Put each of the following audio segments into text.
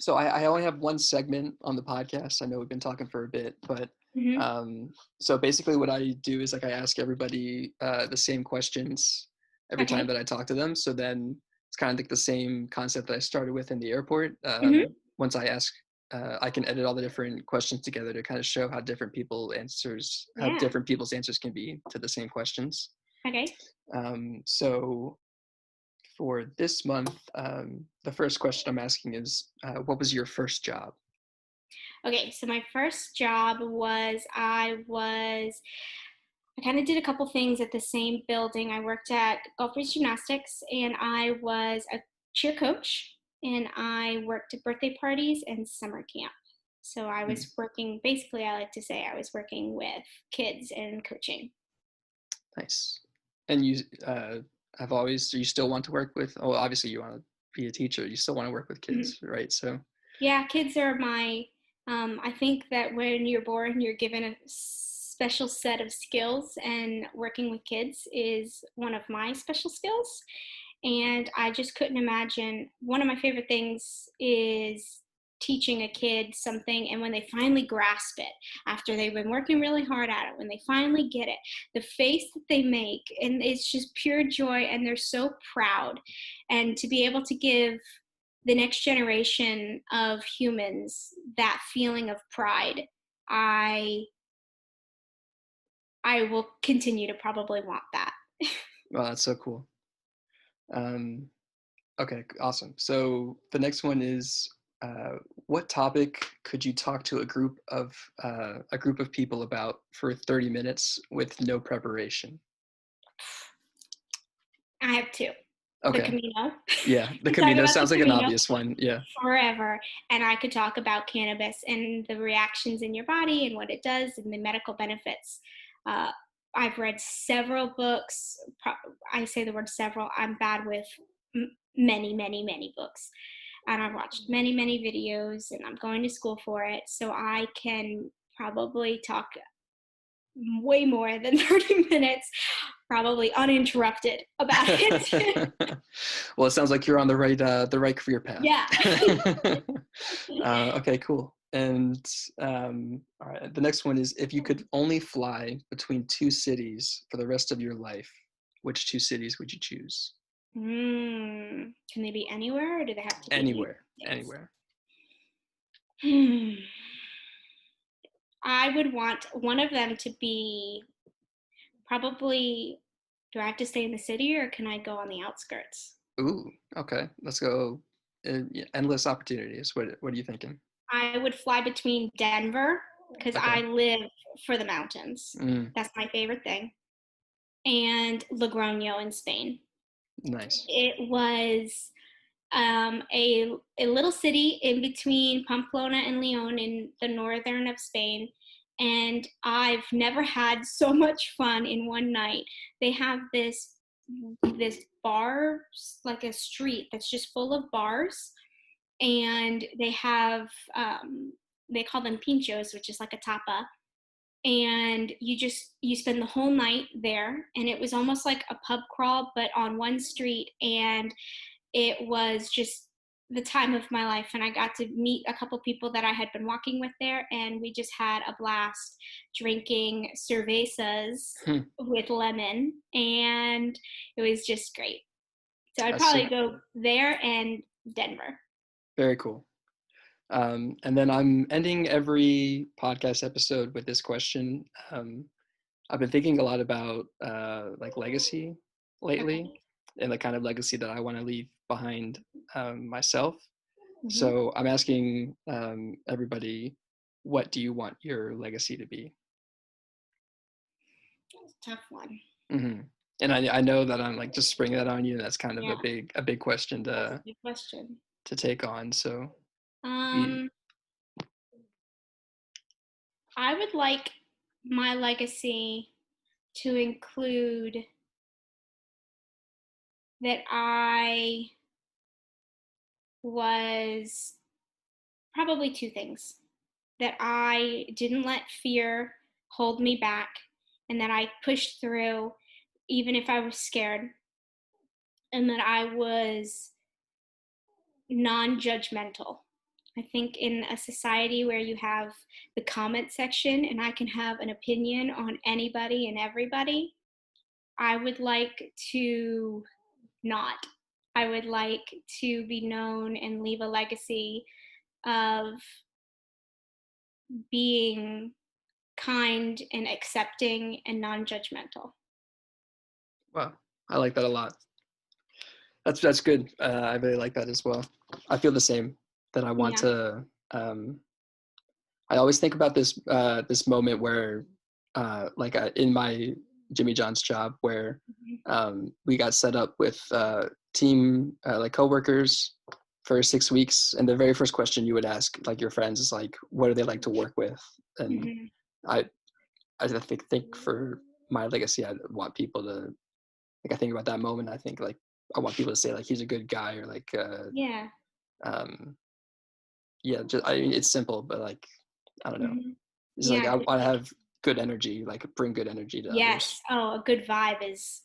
So I only have one segment on the podcast. I know we've been talking for a bit, but Hmm. so basically what I do is like I ask everybody the same questions every time Okay. that I talk to them. So then it's kind of like the same concept that I started with in the airport. Hmm. Once I ask, I can edit all the different questions together to kind of show how Yeah. different people's answers can be to the same questions. Okay. So for this month, the first question I'm asking is, what was your first job? Okay. So my first job was I kind of did a couple things at the same building. I worked at Golf Race Gymnastics, and I was a cheer coach, and I worked at birthday parties and summer camp. So I Hmm, was working, basically, I like to say I was working with kids and coaching. nice. And you have always, do you still want to work with, oh, obviously you want to be a teacher, you still want to work with Mhm. kids, right? So, Yeah, kids are I think that when you're born, you're given a special set of skills, and working with kids is one of my special skills. And I just couldn't imagine. One of my favorite things is teaching a kid something, and when they finally grasp it after they've been working really hard at it, when they finally get it, the face that they make, and it's just pure joy, and they're so proud. And to be able to give the next generation of humans that feeling of pride, i I will continue to probably want that. well, that's so cool. Um, okay, awesome. So the next one is, what topic could you talk to a group of people about for 30 minutes with no preparation? I have two. The Okay, Camino. yeah, the Could talk Camino about the sounds like an Camino obvious one. Yeah. forever, and I could talk about cannabis and the reactions in your body and what it does and the medical benefits. Uh, I've read several books. I say the word several. I'm bad with many, many, many books, and I've watched many, many videos, and I'm going to school for it, so I can probably talk way more than 30 minutes, probably uninterrupted about it. Well, it sounds like you're on the right career path. Yeah. Okay, cool. And all right, the next one is, if you could only fly between two cities for the rest of your life, which two cities would you choose? Can they be anywhere, or do they have to be in the Anywhere, United States? anywhere. Hmm. I would want one of them to be probably. Do I have to stay in the city, or can I go on the outskirts? Ooh, okay. Let's go. Yeah, endless opportunities. What are you thinking? I would fly between Denver because Okay. I live for the mountains. Mm, That's my favorite thing. And Logroño in Spain. nice. It was a little city in between Pamplona and Leon in the northern of Spain. And I've never had so much fun in one night. They have this bar, like a street that's just full of bars, and they have they call them pinchos, which is like a tapa, and you spend the whole night there, and it was almost like a pub crawl but on one street, and it was just the time of my life, and I got to meet a couple people that I had been walking with there, and we just had a blast drinking cervezas Hmm, with lemon, and it was just great. So I'd that's so probably go there and Denver. very cool. And then I'm ending every podcast episode with this question. I've been thinking a lot about like legacy lately, Okay. and the kind of legacy that I want to leave behind myself. Mm-hmm. So I'm asking everybody, what do you want your legacy to be? Tough one. Hmm. And I know that I'm like just springing that on you. That's kind of Yeah, a big question that's a good question. to take on. So we, um I would like my legacy to include that I was probably two things: that I didn't let fear hold me back, and that I pushed through even if I was scared, and that I was non judgmental. I think in a society where you have the comment section and I can have an opinion on anybody and everybody, I would like to not. I would like to be known and leave a legacy of being kind and accepting and non-judgmental. Wow, I like that a lot. That's good. I really like that as well. I feel the same. That I want Yeah. to. I always think about this moment where, like in my Jimmy John's job, where Mhm. we got set up with team like coworkers for 6 weeks, and the very first question you would ask like your friends is like, "What do they like to work with?" And Mhm. I I think for my legacy, I want people to like. I think about that moment. I think like I want people to say like he's a good guy or like Yeah. um, yeah. Just I mean, it's simple, but like I don't know. Mhm. It's like Yeah, I just want to like have good energy, like bring good energy to others. yes. Oh, a good vibe is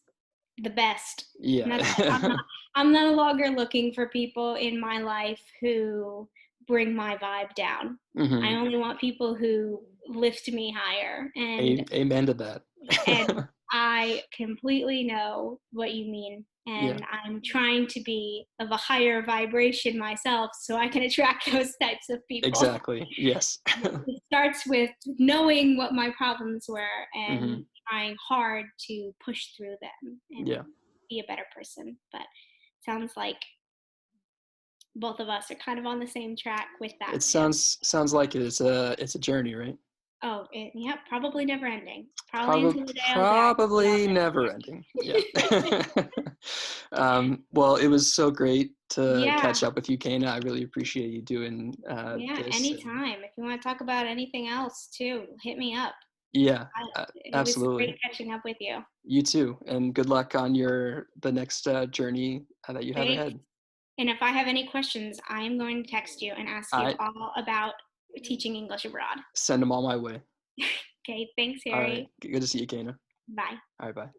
the best. And Yeah. that's why I'm no longer looking for people in my life who bring my vibe down. I hmm only want people who lift me higher, Amen to that. and I completely know what you mean. Yeah. And I'm trying to be of a higher vibration myself so I can attract those types of people. Exactly. Yes. It starts with knowing what my problems were and hmm trying hard to push through them and Yeah. be a better person. But sounds like both of us are kind of on the same track with that It too. sounds like it's a journey, right? Oh, yeah, probably never ending. Probably Probably until the day I'll die. But I'll probably never ending. Yeah. Well, it was so great to yeah, catch up with you, Kana. I really appreciate you doing yeah, this. And anytime. If you want to talk about anything else too, hit me up. yeah, It was absolutely. great catching up with you. You too, and good luck on the next journey that you have Thanks. ahead. And if I have any questions, I am going to text you and ask you I all about teaching English abroad. send them all my way. Okay, thanks, All right, Harry. good to see you, Kana. Bye. All right, bye.